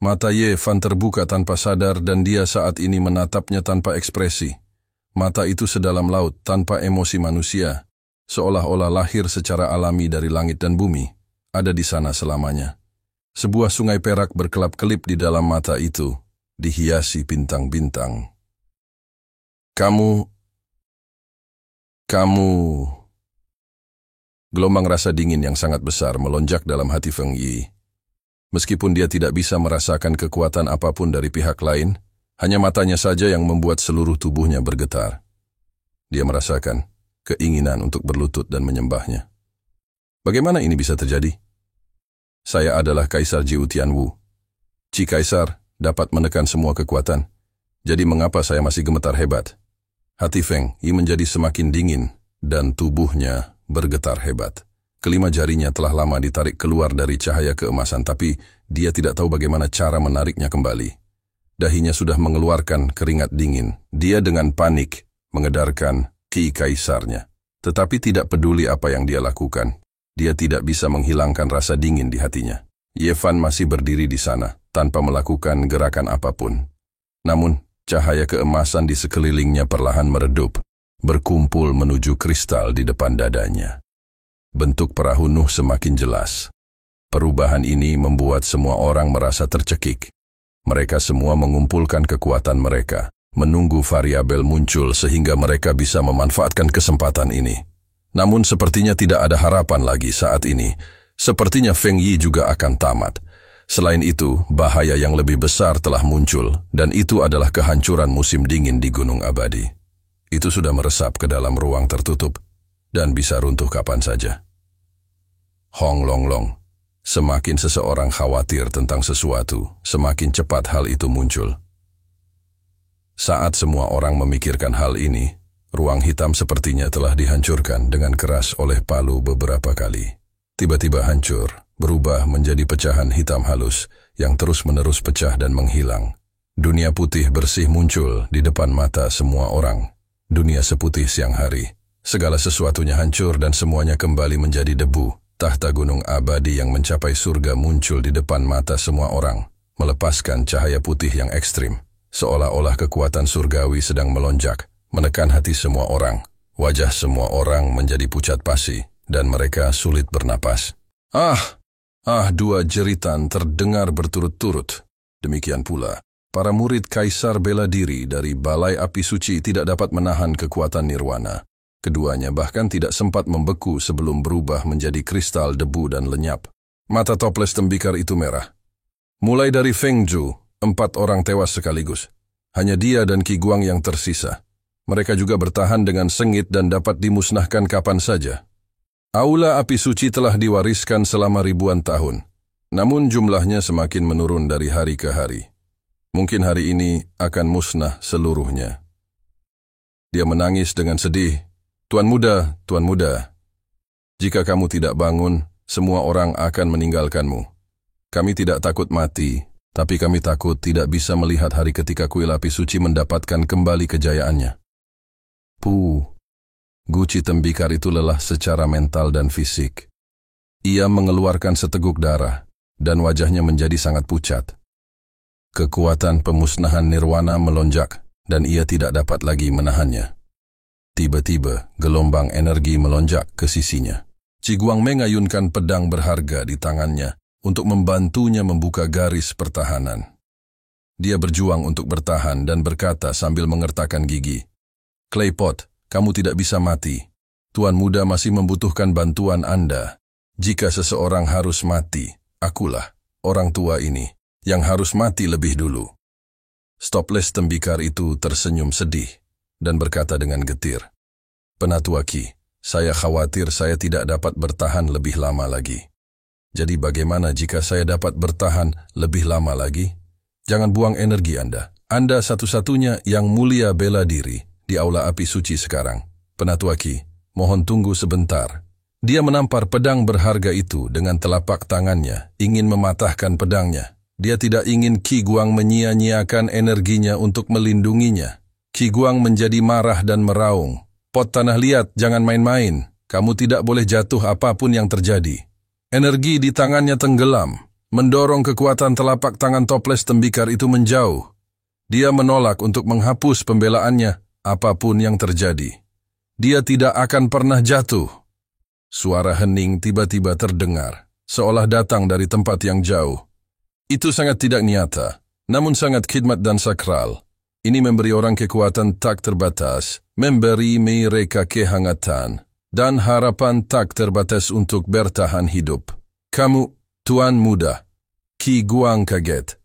Mata Ye Fan terbuka tanpa sadar dan dia saat ini menatapnya tanpa ekspresi. Mata itu sedalam laut tanpa emosi manusia, seolah-olah lahir secara alami dari langit dan bumi, ada di sana selamanya. Sebuah sungai perak berkelap-kelip di dalam mata itu, dihiasi bintang-bintang. Kamu... Gelombang rasa dingin yang sangat besar melonjak dalam hati Feng Yi. Meskipun dia tidak bisa merasakan kekuatan apapun dari pihak lain, hanya matanya saja yang membuat seluruh tubuhnya bergetar. Dia merasakan keinginan untuk berlutut dan menyembahnya. Bagaimana ini bisa terjadi? Saya adalah Kaisar Jiu Tianwu. Ci Kaisar dapat menekan semua kekuatan. Jadi mengapa saya masih gemetar hebat? Hati Feng Yi menjadi semakin dingin dan tubuhnya bergetar hebat. Kelima jarinya telah lama ditarik keluar dari cahaya keemasan, tapi dia tidak tahu bagaimana cara menariknya kembali. Dahinya sudah mengeluarkan keringat dingin. Dia dengan panik mengedarkan ki kaisarnya. Tetapi tidak peduli apa yang dia lakukan. Dia tidak bisa menghilangkan rasa dingin di hatinya. Ye Fan masih berdiri di sana, tanpa melakukan gerakan apapun. Namun, cahaya keemasan di sekelilingnya perlahan meredup, berkumpul menuju kristal di depan dadanya. Bentuk perahu Nuh semakin jelas. Perubahan ini membuat semua orang merasa tercekik. Mereka semua mengumpulkan kekuatan mereka, menunggu variabel muncul sehingga mereka bisa memanfaatkan kesempatan ini. Namun sepertinya tidak ada harapan lagi saat ini. Sepertinya Feng Yi juga akan tamat. Selain itu, bahaya yang lebih besar telah muncul, dan itu adalah kehancuran musim dingin di Gunung Abadi. Itu sudah meresap ke dalam ruang tertutup, dan bisa runtuh kapan saja. Hong Long Long. Semakin seseorang khawatir tentang sesuatu, semakin cepat hal itu muncul. Saat semua orang memikirkan hal ini, ruang hitam sepertinya telah dihancurkan dengan keras oleh palu beberapa kali. Tiba-tiba hancur, berubah menjadi pecahan hitam halus yang terus-menerus pecah dan menghilang. Dunia putih bersih muncul di depan mata semua orang. Dunia seputih siang hari. Segala sesuatunya hancur dan semuanya kembali menjadi debu. Tahta Gunung Abadi yang mencapai surga muncul di depan mata semua orang, melepaskan cahaya putih yang ekstrim. Seolah-olah kekuatan surgawi sedang melonjak, menekan hati semua orang. Wajah semua orang menjadi pucat pasi, dan mereka sulit bernapas. Dua jeritan terdengar berturut-turut. Demikian pula, para murid Kaisar bela diri dari Balai Api Suci tidak dapat menahan kekuatan nirwana. Keduanya bahkan tidak sempat membeku sebelum berubah menjadi kristal debu dan lenyap. Mata toples tembikar itu merah. Mulai dari Feng Zhu, 4 orang tewas sekaligus. Hanya dia dan Qi Guang yang tersisa. Mereka juga bertahan dengan sengit dan dapat dimusnahkan kapan saja. Aula Api Suci telah diwariskan selama ribuan tahun. Namun jumlahnya semakin menurun dari hari ke hari. Mungkin hari ini akan musnah seluruhnya. Dia menangis dengan sedih. Tuan muda, jika kamu tidak bangun, semua orang akan meninggalkanmu. Kami tidak takut mati, tapi kami takut tidak bisa melihat hari ketika kuil api suci mendapatkan kembali kejayaannya. Guci tembikar itu lelah secara mental dan fisik. Ia mengeluarkan seteguk darah, dan wajahnya menjadi sangat pucat. Kekuatan pemusnahan nirwana melonjak, dan ia tidak dapat lagi menahannya. Tiba-tiba, gelombang energi melonjak ke sisinya. Qi Guang mengayunkan pedang berharga di tangannya untuk membantunya membuka garis pertahanan. Dia berjuang untuk bertahan dan berkata sambil mengertakkan gigi, "Claypot, kamu tidak bisa mati. Tuan muda masih membutuhkan bantuan Anda. Jika seseorang harus mati, akulah, orang tua ini, yang harus mati lebih dulu." Stoples tembikar itu tersenyum sedih dan berkata dengan getir, "Penatua Qi, saya khawatir saya tidak dapat bertahan lebih lama lagi. Jadi bagaimana jika saya dapat bertahan lebih lama lagi? Jangan buang energi Anda. Anda satu-satunya yang mulia bela diri di Aula Api Suci sekarang. Penatua Qi, mohon tunggu sebentar." Dia menampar pedang berharga itu dengan telapak tangannya, ingin mematahkan pedangnya. Dia tidak ingin Qi Guang menyia-nyiakan energinya untuk melindunginya. Qi Guang menjadi marah dan meraung. "Pot tanah liat, jangan main-main. Kamu tidak boleh jatuh apapun yang terjadi." Energi di tangannya tenggelam, mendorong kekuatan telapak tangan toples tembikar itu menjauh. Dia menolak untuk menghapus pembelaannya, apapun yang terjadi. Dia tidak akan pernah jatuh. Suara hening tiba-tiba terdengar, seolah datang dari tempat yang jauh. Itu sangat tidak nyata, namun sangat khidmat dan sakral. Ini memberi orang kekuatan tak terbatas, memberi mereka kehangatan, dan harapan tak terbatas untuk bertahan hidup. Kamu, Tuan Muda. Qi Guang kaget.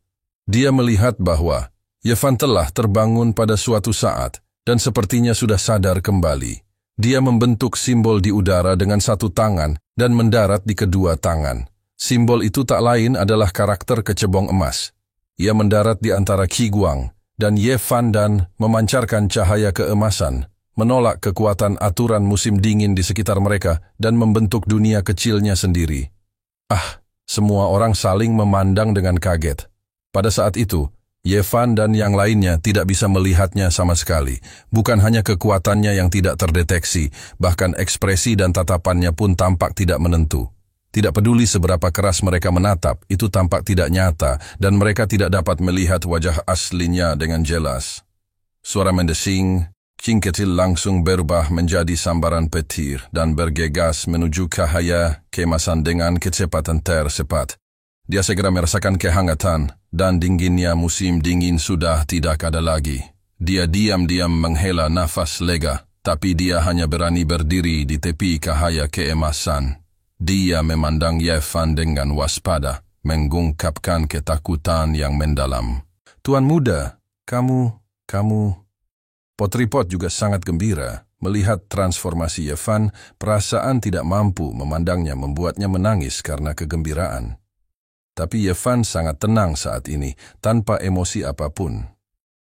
Dia melihat bahwa Ye Fan telah terbangun pada suatu saat, dan sepertinya sudah sadar kembali. Dia membentuk simbol di udara dengan satu tangan dan mendarat di kedua tangan. Simbol itu tak lain adalah karakter kecebong emas. Ia mendarat di antara Qi Guang dan Ye Fan dan memancarkan cahaya keemasan, menolak kekuatan aturan musim dingin di sekitar mereka dan membentuk dunia kecilnya sendiri. Semua orang saling memandang dengan kaget. Pada saat itu, Ye Fan dan yang lainnya tidak bisa melihatnya sama sekali. Bukan hanya kekuatannya yang tidak terdeteksi, bahkan ekspresi dan tatapannya pun tampak tidak menentu. Tidak peduli seberapa keras mereka menatap, itu tampak tidak nyata, dan mereka tidak dapat melihat wajah aslinya dengan jelas. Suara mendesing, Qing kecil langsung berubah menjadi sambaran petir dan bergegas menuju cahaya keemasan dengan kecepatan tercepat. Dia segera merasakan kehangatan, dan dinginnya musim dingin sudah tidak ada lagi. Dia diam-diam menghela nafas lega, tapi dia hanya berani berdiri di tepi cahaya keemasan. Dia memandang Ye Fan dengan waspada, mengungkapkan ketakutan yang mendalam. Tuan Muda, kamu... Potripot juga sangat gembira. Melihat transformasi Ye Fan, perasaan tidak mampu memandangnya membuatnya menangis karena kegembiraan. Tapi Ye Fan sangat tenang saat ini, tanpa emosi apapun.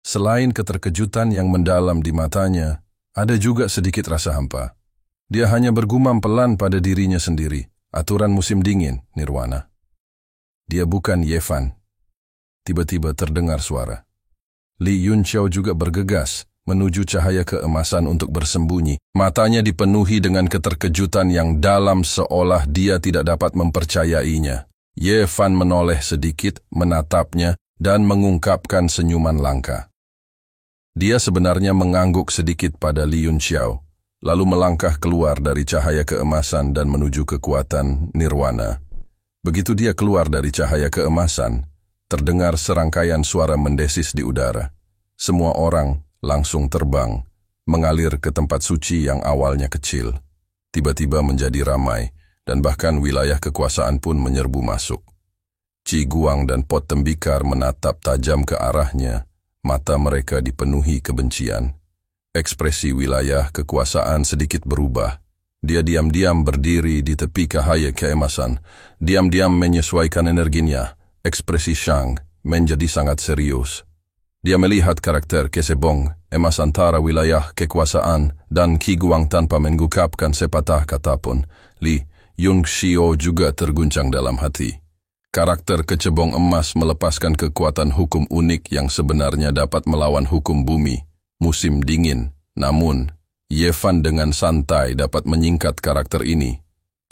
Selain keterkejutan yang mendalam di matanya, ada juga sedikit rasa hampa. Dia hanya bergumam pelan pada dirinya sendiri, aturan musim dingin, nirwana. Dia bukan Ye Fan. Tiba-tiba terdengar suara. Li Yunqiao juga bergegas, menuju cahaya keemasan untuk bersembunyi. Matanya dipenuhi dengan keterkejutan yang dalam seolah dia tidak dapat mempercayainya. Ye Fan menoleh sedikit, menatapnya, dan mengungkapkan senyuman langka. Dia sebenarnya mengangguk sedikit pada Li Yunqiao, lalu melangkah keluar dari cahaya keemasan dan menuju kekuatan nirwana. Begitu dia keluar dari cahaya keemasan, terdengar serangkaian suara mendesis di udara. Semua orang langsung terbang, mengalir ke tempat suci yang awalnya kecil. Tiba-tiba menjadi ramai, dan bahkan wilayah kekuasaan pun menyerbu masuk. Qi Guang dan Pot Tembikar menatap tajam ke arahnya, mata mereka dipenuhi kebencian. Ekspresi wilayah kekuasaan sedikit berubah. Dia diam-diam berdiri di tepi cahaya keemasan, diam-diam menyesuaikan energinya. Ekspresi Shang menjadi sangat serius. Dia melihat karakter Kesebong, emas antara wilayah kekuasaan, dan Qi Guang tanpa mengungkapkan sepatah kata pun. Li Yunqiao juga terguncang dalam hati. Karakter kecebong emas melepaskan kekuatan hukum unik yang sebenarnya dapat melawan hukum bumi, musim dingin. Namun, Ye Fan dengan santai dapat menyingkat karakter ini.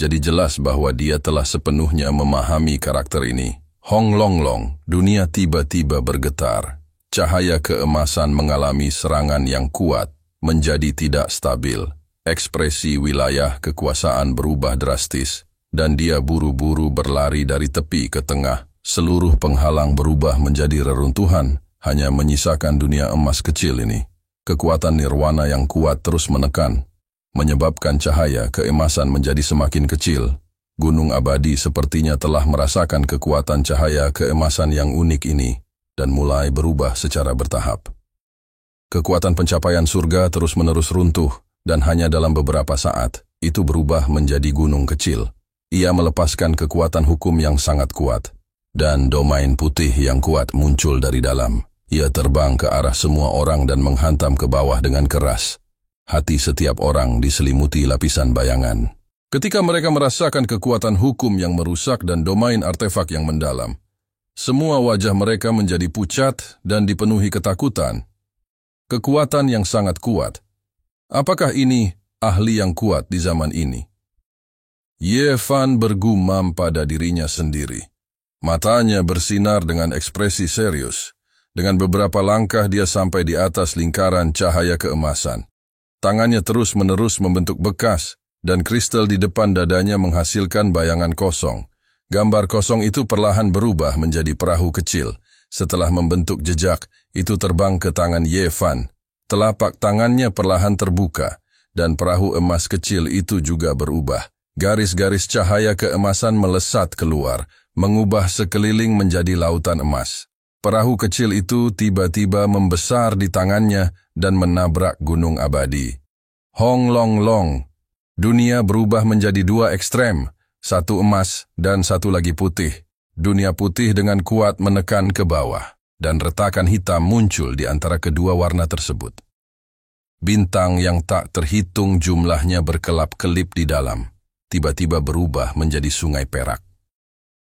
Jadi jelas bahwa dia telah sepenuhnya memahami karakter ini. Hong Long Long, dunia tiba-tiba bergetar. Cahaya keemasan mengalami serangan yang kuat, menjadi tidak stabil. Ekspresi wilayah kekuasaan berubah drastis, dan dia buru-buru berlari dari tepi ke tengah. Seluruh penghalang berubah menjadi reruntuhan, hanya menyisakan dunia emas kecil ini. Kekuatan nirwana yang kuat terus menekan, menyebabkan cahaya keemasan menjadi semakin kecil. Gunung abadi sepertinya telah merasakan kekuatan cahaya keemasan yang unik ini, dan mulai berubah secara bertahap. Kekuatan pencapaian surga terus-menerus runtuh, dan hanya dalam beberapa saat, itu berubah menjadi gunung kecil. Ia melepaskan kekuatan hukum yang sangat kuat, dan domain putih yang kuat muncul dari dalam. Ia terbang ke arah semua orang dan menghantam ke bawah dengan keras. Hati setiap orang diselimuti lapisan bayangan. Ketika mereka merasakan kekuatan hukum yang merusak dan domain artefak yang mendalam, semua wajah mereka menjadi pucat dan dipenuhi ketakutan. Kekuatan yang sangat kuat. Apakah ini ahli yang kuat di zaman ini? Ye Fan bergumam pada dirinya sendiri. Matanya bersinar dengan ekspresi serius. Dengan beberapa langkah dia sampai di atas lingkaran cahaya keemasan. Tangannya terus-menerus membentuk bekas, dan kristal di depan dadanya menghasilkan bayangan kosong. Gambar kosong itu perlahan berubah menjadi perahu kecil. Setelah membentuk jejak, itu terbang ke tangan Ye Fan. Telapak tangannya perlahan terbuka, dan perahu emas kecil itu juga berubah. Garis-garis cahaya keemasan melesat keluar, mengubah sekeliling menjadi lautan emas. Perahu kecil itu tiba-tiba membesar di tangannya dan menabrak gunung abadi. Hong Long Long. Dunia berubah menjadi dua ekstrem, satu emas dan satu lagi putih. Dunia putih dengan kuat menekan ke bawah, dan retakan hitam muncul di antara kedua warna tersebut. Bintang yang tak terhitung jumlahnya berkelap-kelip di dalam, tiba-tiba berubah menjadi sungai perak.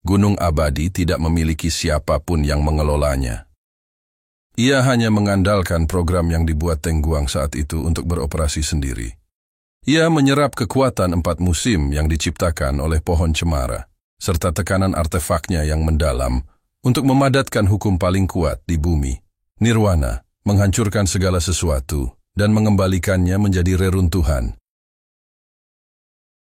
Gunung abadi tidak memiliki siapapun yang mengelolanya. Ia hanya mengandalkan program yang dibuat Teng Guang saat itu untuk beroperasi sendiri. Ia menyerap kekuatan 4 musim yang diciptakan oleh pohon cemara, serta tekanan artefaknya yang mendalam untuk memadatkan hukum paling kuat di bumi, nirwana, menghancurkan segala sesuatu dan mengembalikannya menjadi reruntuhan.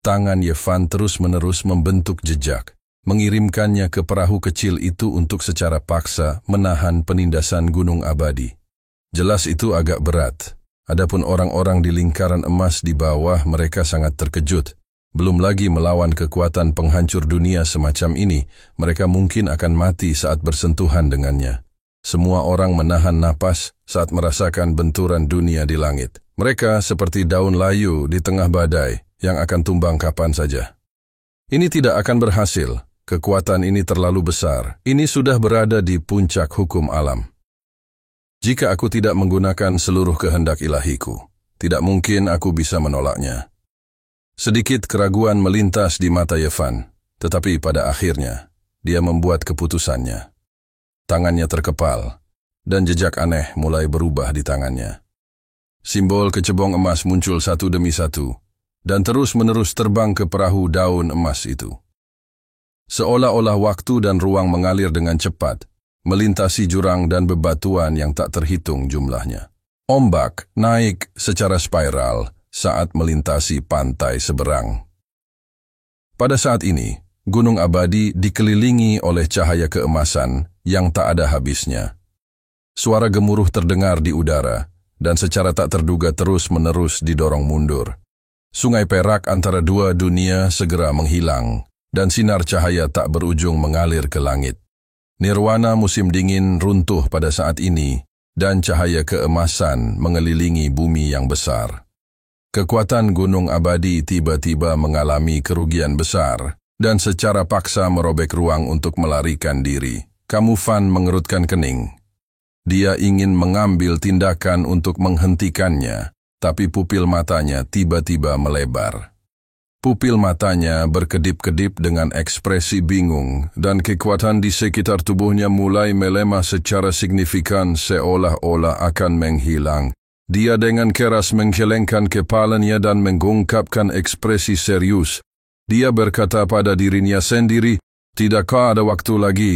Tangan Ye Fan terus-menerus membentuk jejak, mengirimkannya ke perahu kecil itu untuk secara paksa menahan penindasan gunung abadi. Jelas itu agak berat. Adapun orang-orang di lingkaran emas di bawah, mereka sangat terkejut. Belum lagi melawan kekuatan penghancur dunia semacam ini, mereka mungkin akan mati saat bersentuhan dengannya. Semua orang menahan napas saat merasakan benturan dunia di langit. Mereka seperti daun layu di tengah badai yang akan tumbang kapan saja. Ini tidak akan berhasil. Kekuatan ini terlalu besar. Ini sudah berada di puncak hukum alam. Jika aku tidak menggunakan seluruh kehendak ilahiku, tidak mungkin aku bisa menolaknya. Sedikit keraguan melintas di mata Ye Fan, tetapi pada akhirnya, dia membuat keputusannya. Tangannya terkepal, dan jejak aneh mulai berubah di tangannya. Simbol kecebong emas muncul satu demi satu, dan terus-menerus terbang ke perahu daun emas itu. Seolah-olah waktu dan ruang mengalir dengan cepat, melintasi jurang dan bebatuan yang tak terhitung jumlahnya. Ombak naik secara spiral saat melintasi pantai seberang. Pada saat ini, gunung abadi dikelilingi oleh cahaya keemasan yang tak ada habisnya. Suara gemuruh terdengar di udara, dan secara tak terduga terus-menerus didorong mundur. Sungai perak antara dua dunia segera menghilang, dan sinar cahaya tak berujung mengalir ke langit. Nirwana musim dingin runtuh pada saat ini, dan cahaya keemasan mengelilingi bumi yang besar. Kekuatan gunung abadi tiba-tiba mengalami kerugian besar, dan secara paksa merobek ruang untuk melarikan diri. Kamu Fan mengerutkan kening. Dia ingin mengambil tindakan untuk menghentikannya, tapi pupil matanya tiba-tiba melebar. Pupil matanya berkedip-kedip dengan ekspresi bingung, dan kekuatan di sekitar tubuhnya mulai melemah secara signifikan seolah-olah akan menghilang. Dia dengan keras menggelengkan kepalanya dan mengungkapkan ekspresi serius. Dia berkata pada dirinya sendiri, "Tidakkah ada waktu lagi?"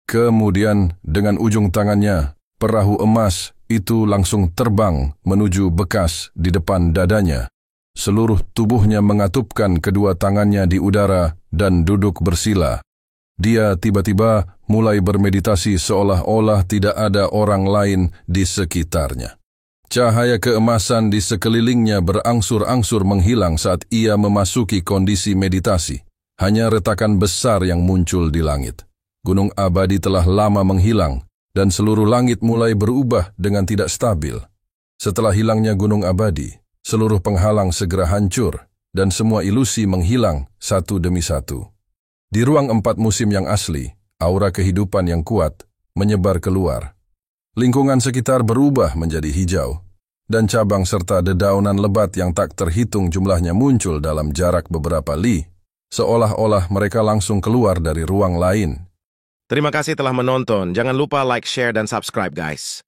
Kemudian, dengan ujung tangannya, perahu emas itu langsung terbang menuju bekas di depan dadanya. Seluruh tubuhnya mengatupkan kedua tangannya di udara dan duduk bersila. Dia tiba-tiba mulai bermeditasi seolah-olah tidak ada orang lain di sekitarnya. Cahaya keemasan di sekelilingnya berangsur-angsur menghilang saat ia memasuki kondisi meditasi. Hanya retakan besar yang muncul di langit. Gunung abadi telah lama menghilang, dan seluruh langit mulai berubah dengan tidak stabil. Setelah hilangnya gunung abadi, seluruh penghalang segera hancur, dan semua ilusi menghilang satu demi satu. Di ruang 4 musim yang asli, aura kehidupan yang kuat menyebar keluar. Lingkungan sekitar berubah menjadi hijau, dan cabang serta dedaunan lebat yang tak terhitung jumlahnya muncul dalam jarak beberapa li, seolah-olah mereka langsung keluar dari ruang lain. Terima kasih telah menonton. Jangan lupa like, share, dan subscribe guys.